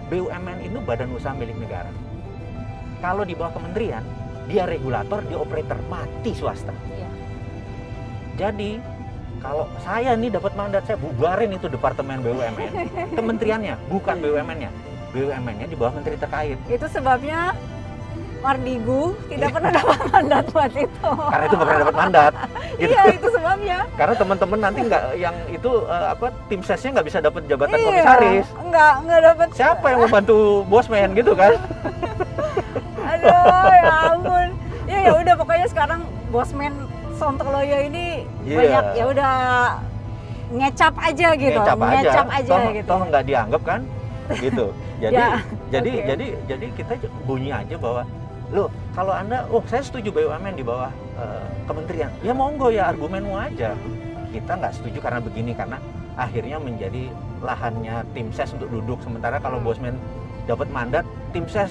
BUMN itu badan usaha milik negara. Kalau di bawah kementerian, dia regulator, dia operator, mati swasta. Jadi kalau saya nih dapat mandat, saya bubarin itu departemen BUMN, kementeriannya bukan BUMN-nya, BUMN-nya di bawah menteri terkait. Itu sebabnya Mardigu tidak pernah dapat mandat buat itu. Karena itu nggak pernah dapat mandat. Gitu. Iya, itu sebabnya. Karena teman-teman nanti nggak, yang itu tim sesnya nggak bisa dapat jabatan komisaris. Nggak dapat. Siapa yang membantu bosman gitu kan? Aduh, ya ampun. Ya udah, pokoknya sekarang bosman Sontoloyo ini banyak ya udah ngecap aja gitu. Ngecap aja gitu. Toh nggak dianggap kan? Gitu. Jadi kita bunyi aja bahwa loh, kalau Anda, saya setuju BUMN di bawah kementerian. Ya monggo ya, argumenmu aja. Kita nggak setuju karena begini, karena akhirnya menjadi lahannya tim ses untuk duduk. Sementara kalau bosman dapat mandat, tim ses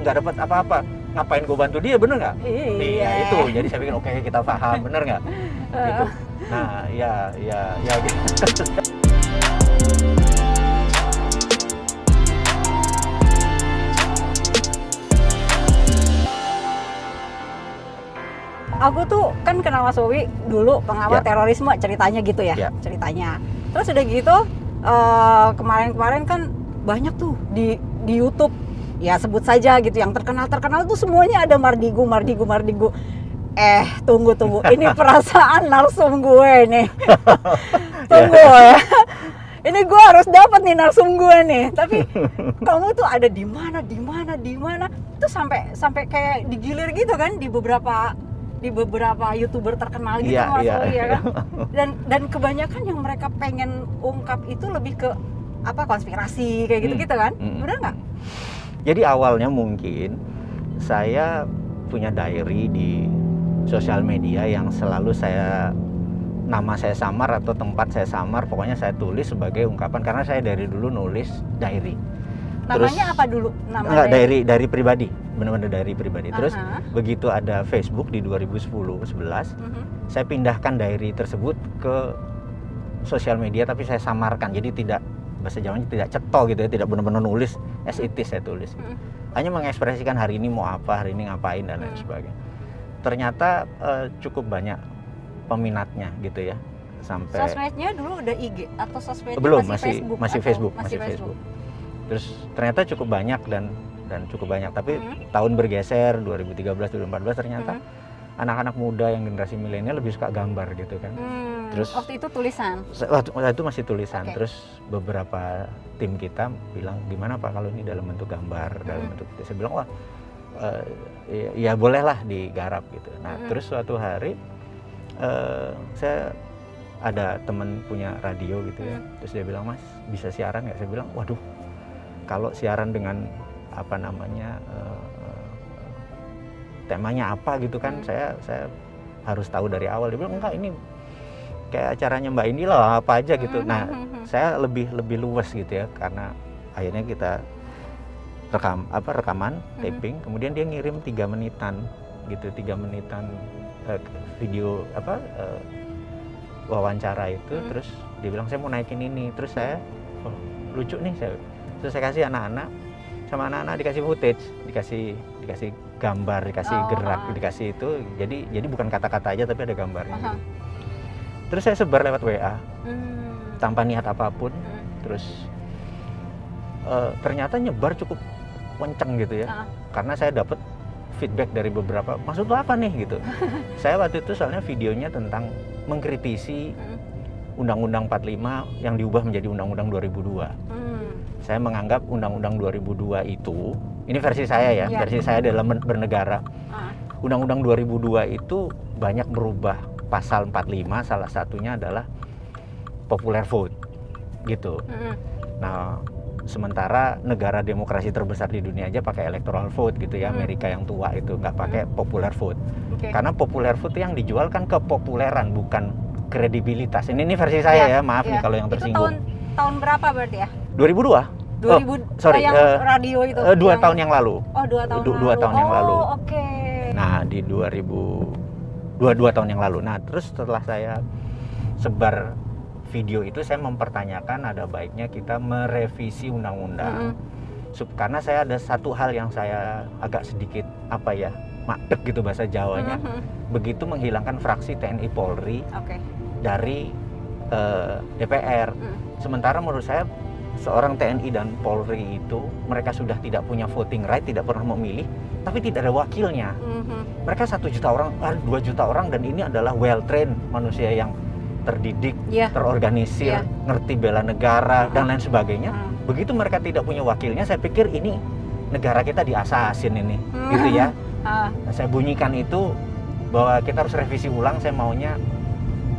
nggak dapat apa-apa. Ngapain gue bantu dia, bener nggak? Iya itu. Jadi saya pikir oke, kita paham, bener nggak? Gitu. Nah, ya gitu. Aku tuh kan kenal Mas Wowi dulu pengawal terorisme, ceritanya gitu ya, ceritanya. Terus udah gitu kemarin kan banyak tuh di YouTube, ya sebut saja gitu, yang terkenal tuh semuanya ada Mardigu. Tunggu, ini perasaan narsum gue nih. Tunggu ya. Ini gue harus dapat nih narsum gue nih. Tapi kamu tuh ada di mana? Itu sampai kayak digilir gitu kan di beberapa YouTuber terkenal gitu, Mas Wowi ya kan. Dan kebanyakan yang mereka pengen ungkap itu lebih ke konspirasi kayak gitu kan. Benar nggak? Jadi awalnya mungkin saya punya diary di sosial media yang selalu nama saya samar atau tempat saya samar, pokoknya saya tulis sebagai ungkapan, karena saya dari dulu nulis diary. Namanya apa dulu? Enggak, dari pribadi, benar-benar dari pribadi. Terus begitu ada Facebook di 2010-11, saya pindahkan diary tersebut ke sosial media, tapi saya samarkan, jadi tidak, bahasa Jawanya tidak cetok gitu ya, tidak benar-benar nulis as it is, saya tulis. Hanya mengekspresikan hari ini mau apa, hari ini ngapain, dan lain sebagainya. Ternyata cukup banyak peminatnya gitu ya. Sampai sosmednya dulu udah IG atau sosmednya belum, masih Facebook? Masih Facebook. Terus ternyata cukup banyak dan cukup banyak, tapi tahun bergeser 2013 2014 ternyata anak-anak muda yang generasi milenial lebih suka gambar gitu kan. Terus waktu itu tulisan? Waktu itu masih tulisan. Okay. Terus beberapa tim kita bilang gimana Pak kalau ini dalam bentuk gambar, dalam bentuk itu. Saya bilang wah ya bolehlah digarap gitu. Nah terus suatu hari saya ada teman punya radio gitu ya. Terus dia bilang Mas bisa siaran nggak? Saya bilang waduh kalau siaran dengan apa namanya temanya apa gitu kan saya harus tahu dari awal. Dia bilang enggak ini kayak acaranya Mbak Indi lah apa aja gitu. Nah saya lebih luas gitu ya karena akhirnya kita rekaman taping, kemudian dia ngirim 3 menitan gitu, 3 menitan video wawancara itu. Terus dia bilang saya mau naikin ini, terus saya lucu nih terus saya kasih anak-anak, sama anak-anak dikasih footage, dikasih gambar, dikasih gerak, dikasih itu, jadi bukan kata-kata aja tapi ada gambarnya gitu. Terus saya sebar lewat WA tanpa niat apapun. Terus ternyata nyebar cukup kenceng gitu ya, karena saya dapat feedback dari beberapa, maksud lo apa nih gitu. Saya waktu itu soalnya videonya tentang mengkritisi Undang-Undang 45 yang diubah menjadi Undang-Undang 2002. Saya menganggap Undang-Undang 2002 itu, ini versi saya ya, versi saya dalam bernegara. Undang-Undang 2002 itu banyak berubah pasal 45, salah satunya adalah popular vote gitu. Nah, sementara negara demokrasi terbesar di dunia aja pakai electoral vote gitu ya. Amerika yang tua itu nggak pakai popular vote. Karena popular vote yang dijual kan kepopuleran bukan kredibilitas. Ini versi saya ya, maaf nih kalau yang tersinggung. Itu tahun berapa berarti ya? 2002. 2000 sorry, yang radio itu. 2 tahun yang lalu. Oh, 2 tahun lalu. 2 tahun yang lalu. Oke. Nah, di 2 tahun yang lalu. Nah, terus setelah saya sebar video itu, saya mempertanyakan ada baiknya kita merevisi undang-undang. Karena saya ada satu hal yang saya agak sedikit makdek gitu bahasa Jawanya. Begitu menghilangkan fraksi TNI Polri dari DPR. Sementara menurut saya seorang TNI dan Polri itu mereka sudah tidak punya voting right, tidak pernah memilih, tapi tidak ada wakilnya. Mereka 1 juta orang, 2 juta orang, dan ini adalah well trained manusia yang terdidik, terorganisir, ngerti bela negara dan lain sebagainya. Begitu mereka tidak punya wakilnya, saya pikir ini negara kita diasasin ini, gitu ya. Saya bunyikan itu bahwa kita harus revisi ulang. Saya maunya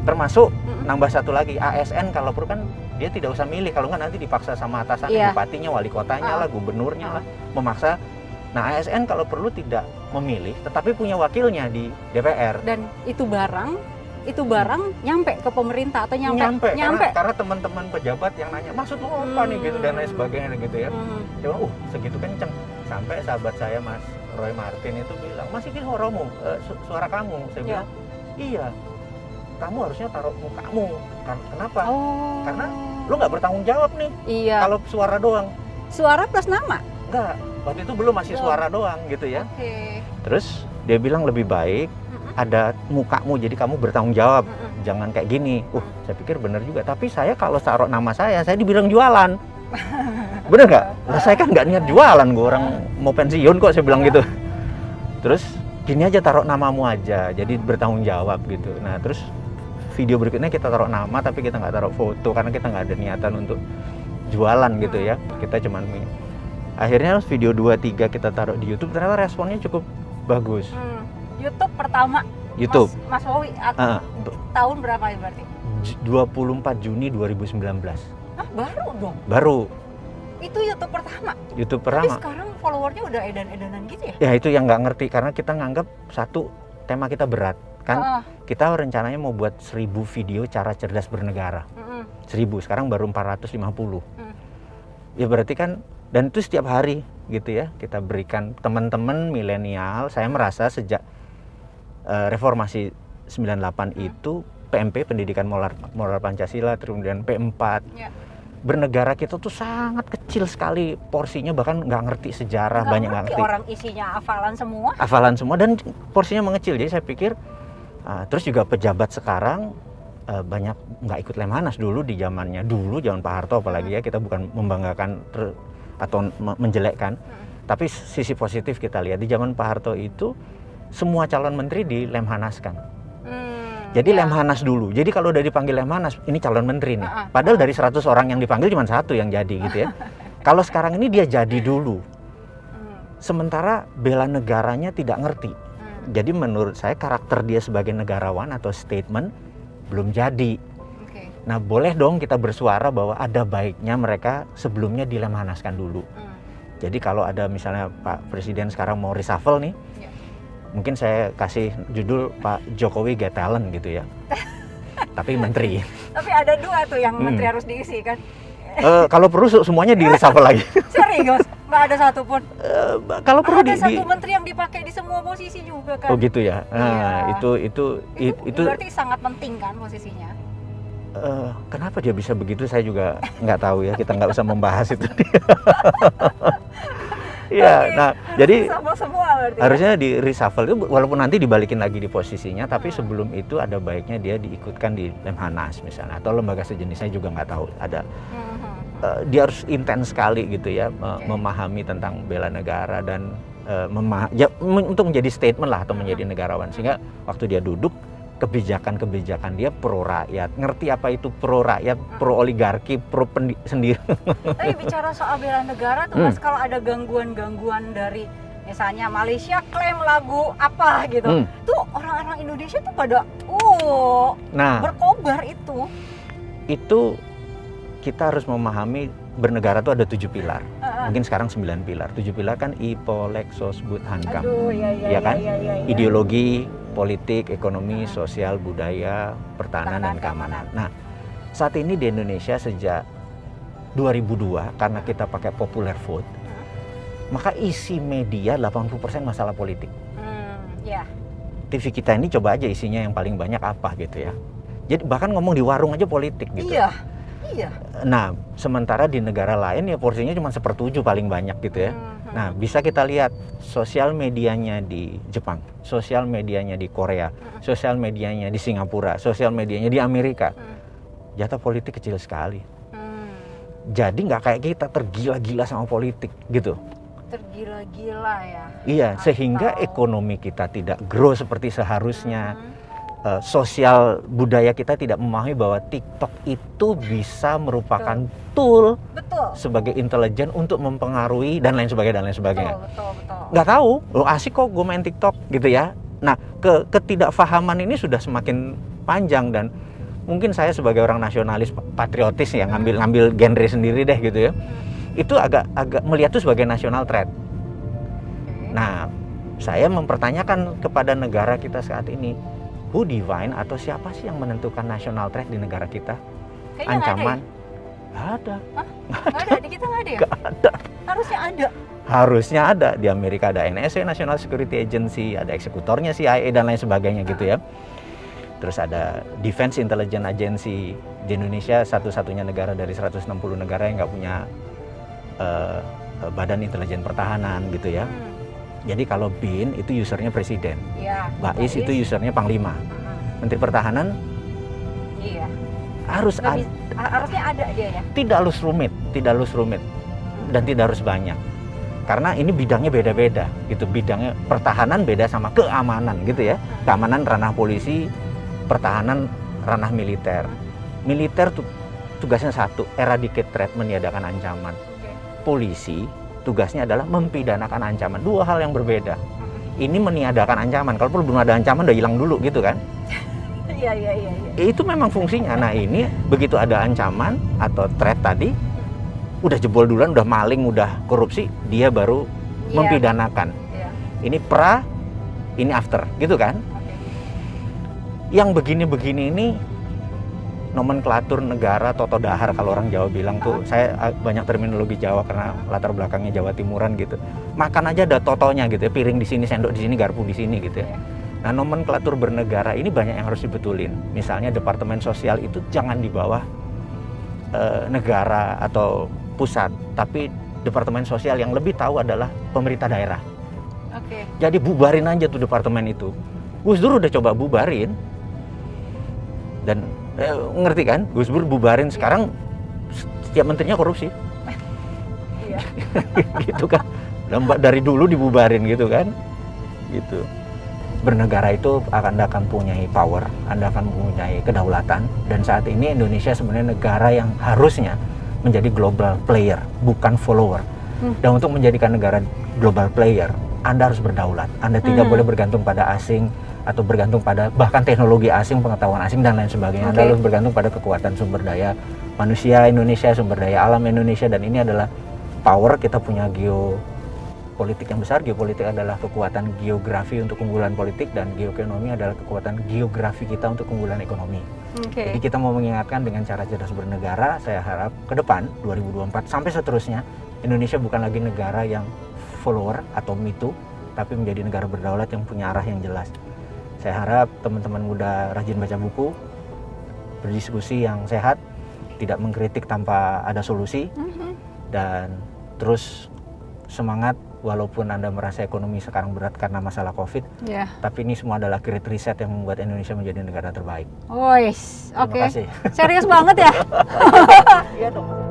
termasuk nambah satu lagi, ASN kalau perlu kan dia tidak usah milih, kalau nggak nanti dipaksa sama atasan, bupatinya, wali kotanya lah, gubernurnya lah, memaksa. Nah, ASN kalau perlu tidak memilih, tetapi punya wakilnya di DPR. Dan itu barang nyampe ke pemerintah atau nyampe? Karena teman-teman pejabat yang nanya, maksud lu apa nih gitu dan lain sebagainya gitu ya. Saya bilang, segitu kenceng. Sampai sahabat saya Mas Roy Martin itu bilang, Mas ini suara kamu. Saya bilang, iya. Kamu harusnya taruh mukamu. Kenapa? Karena lu nggak bertanggung jawab nih. Kalau suara doang. Suara plus nama? Enggak. Waktu itu belum, masih suara doang gitu ya. Terus dia bilang lebih baik ada mukamu, jadi kamu bertanggung jawab. Jangan kayak gini. Saya pikir bener juga. Tapi saya kalau taruh nama saya dibilang jualan. Bener nggak? Saya kan nggak niat jualan, gue orang mau pensiun kok, saya bilang gitu. Terus gini aja, taruh namamu aja, jadi bertanggung jawab gitu. Nah terus video berikutnya kita taruh nama tapi kita nggak taruh foto karena kita nggak ada niatan untuk jualan gitu ya. Kita cuman akhirnya video 2-3 kita taruh di YouTube, ternyata responnya cukup bagus. YouTube pertama YouTube Mas Wowi tahun berapa ya berarti? 24 Juni 2019. Baru dong? Baru. Itu YouTube pertama? YouTube pertama. Tapi sekarang followernya udah edan-edanan gitu ya? Ya itu yang nggak ngerti, karena kita nganggap satu tema kita berat kan. Kita rencananya mau buat 1000 video cara cerdas bernegara. 1000, sekarang baru 450. Ya berarti kan, dan itu setiap hari gitu ya kita berikan teman-teman milenial. Saya merasa sejak reformasi 98 itu PMP, pendidikan moral Pancasila, kemudian P4 bernegara kita tuh sangat kecil sekali porsinya, bahkan nggak ngerti sejarah, banyak nggak ngerti. Orang isinya hafalan semua dan porsinya mengecil. Jadi saya pikir terus juga pejabat sekarang banyak nggak ikut Lemhanas. Dulu di zamannya zaman Pak Harto apalagi ya, kita bukan membanggakan atau menjelekkan, tapi sisi positif kita lihat di zaman Pak Harto itu semua calon menteri di Lemhanaskan. Jadi Lemhanas dulu. Jadi kalau udah dipanggil Lemhanas, ini calon menteri nih. Padahal dari 100 orang yang dipanggil cuma 1 yang jadi gitu ya. Kalau sekarang ini dia jadi dulu. Sementara bela negaranya tidak ngerti. Jadi menurut saya karakter dia sebagai negarawan atau statement belum jadi. Nah boleh dong kita bersuara bahwa ada baiknya mereka sebelumnya dilemhanaskan dulu. Jadi kalau ada misalnya Pak Presiden sekarang mau reshuffle nih, mungkin saya kasih judul Pak Jokowi Get Talent gitu ya. Tapi menteri. Tapi ada 2 tuh yang menteri harus diisi kan? Kalau perlu semuanya di reshuffle lagi. Serius? Nggak ada satupun? Kalau perlu ada satu menteri yang dipakai di semua posisi juga kan? Oh gitu ya. Nah, itu berarti sangat penting kan posisinya? Kenapa dia bisa begitu saya juga nggak tahu ya. Kita nggak usah membahas itu. Iya, nah jadi semua harusnya di reshuffle itu walaupun nanti dibalikin lagi di posisinya, tapi sebelum itu ada baiknya dia diikutkan di Lemhanas misalnya atau lembaga sejenisnya juga nggak tahu ada. Dia harus intens sekali gitu ya memahami tentang bela negara dan untuk menjadi statement lah atau menjadi negarawan sehingga waktu dia duduk kebijakan-kebijakan dia pro rakyat, ngerti apa itu pro rakyat, pro oligarki, pro sendiri. Tapi bicara soal bela negara tuh Mas, kalau ada gangguan-gangguan dari misalnya Malaysia klaim lagu apa gitu, tuh orang-orang Indonesia tuh pada berkobar itu. Itu kita harus memahami bernegara tuh ada 7 pilar. Mungkin sekarang 9 pilar. 7 pilar kan IPO, Lexos, But, Hankam. Ya kan? Ideologi, politik, ekonomi, sosial, budaya, pertahanan dan keamanan. Nah, saat ini di Indonesia sejak 2002 karena kita pakai popular vote, maka isi media 80% masalah politik. TV kita ini coba aja isinya yang paling banyak apa gitu ya. Jadi bahkan ngomong di warung aja politik gitu. Iya. Nah, sementara di negara lain ya porsinya cuma 1/7 paling banyak gitu ya. Nah, bisa kita lihat sosial medianya di Jepang, sosial medianya di Korea, sosial medianya di Singapura, sosial medianya di Amerika. Jatah politik kecil sekali. Jadi nggak kayak kita tergila-gila sama politik gitu. Tergila-gila ya. Iya, sehingga ekonomi kita tidak grow seperti seharusnya. Sosial budaya kita tidak memahami bahwa TikTok itu bisa merupakan tool sebagai intelijen untuk mempengaruhi dan lain sebagainya. Betul. Nggak tahu, lo asik kok gue main TikTok gitu ya. Nah, ketidakfahaman ini sudah semakin panjang dan mungkin saya sebagai orang nasionalis patriotis ya ngambil genre sendiri deh gitu ya. Itu agak melihat itu sebagai national threat. Nah, saya mempertanyakan kepada negara kita saat ini, who define atau siapa sih yang menentukan national threat di negara kita? Kayaknya ancaman? Nggak ada. Nggak ada. Di kita nggak ada ya? Nggak ada. Harusnya ada. Harusnya ada. Di Amerika ada NSA, National Security Agency, ada eksekutornya CIA dan lain sebagainya gitu ya. Terus ada Defense Intelligence Agency. Di Indonesia satu-satunya negara dari 160 negara yang nggak punya badan intelijen pertahanan gitu ya. Jadi kalau BIN itu usernya presiden, BAIS itu usernya panglima, Menteri Pertahanan harusnya ada dia ya. Tidak harus rumit, dan tidak harus banyak, karena ini bidangnya beda-beda, gitu. Bidangnya pertahanan beda sama keamanan, gitu ya. Keamanan ranah polisi, pertahanan ranah militer. Militer tugasnya satu, eradicate threat, meniadakan ancaman. Polisi tugasnya adalah mempidanakan ancaman. 2 hal yang berbeda. Ini meniadakan ancaman. Kalau belum ada ancaman udah hilang dulu gitu kan? Iya. Itu memang fungsinya. Nah ini begitu ada ancaman atau threat tadi, udah jebol duluan, udah maling, udah korupsi, dia baru mempidanakan. Ini pra, ini after, gitu kan? Yang begini-begini ini nomenklatur negara toto dahar kalau orang Jawa bilang tuh. Saya banyak terminologi Jawa karena latar belakangnya Jawa Timuran gitu. Makan aja ada totonya gitu ya, piring di sini, sendok di sini, garpu di sini gitu ya. Nah, nomenklatur bernegara ini banyak yang harus dibetulin. Misalnya Departemen Sosial itu jangan di bawah negara atau pusat, tapi Departemen Sosial yang lebih tahu adalah pemerintah daerah. Jadi bubarin aja tuh departemen itu. Gus Dur udah coba bubarin dan ngerti kan, Gus Dur bubarin, sekarang setiap menterinya korupsi. Gitu kan, dari dulu dibubarin gitu kan, gitu. bernegara itu Anda akan mempunyai power, Anda akan mempunyai kedaulatan, dan saat ini Indonesia sebenarnya negara yang harusnya menjadi global player, bukan follower. Dan untuk menjadikan negara global player, Anda harus berdaulat. Anda tidak boleh bergantung pada asing atau bergantung pada bahkan teknologi asing, pengetahuan asing dan lain sebagainya. Anda harus bergantung pada kekuatan sumber daya manusia Indonesia, sumber daya alam Indonesia, dan ini adalah power. Kita punya geopolitik yang besar. Geopolitik adalah kekuatan geografi untuk keunggulan politik, dan geoekonomi adalah kekuatan geografi kita untuk keunggulan ekonomi. Jadi kita mau mengingatkan dengan cara cerdas bernegara. Saya harap ke depan 2024 sampai seterusnya Indonesia bukan lagi negara yang follower atau me too, tapi menjadi negara berdaulat yang punya arah yang jelas. Saya harap teman-teman muda rajin baca buku, berdiskusi yang sehat, tidak mengkritik tanpa ada solusi, dan terus semangat walaupun Anda merasa ekonomi sekarang berat karena masalah COVID, tapi ini semua adalah great reset yang membuat Indonesia menjadi negara terbaik. Oke. Terima kasih. Serius banget ya? Iya dong.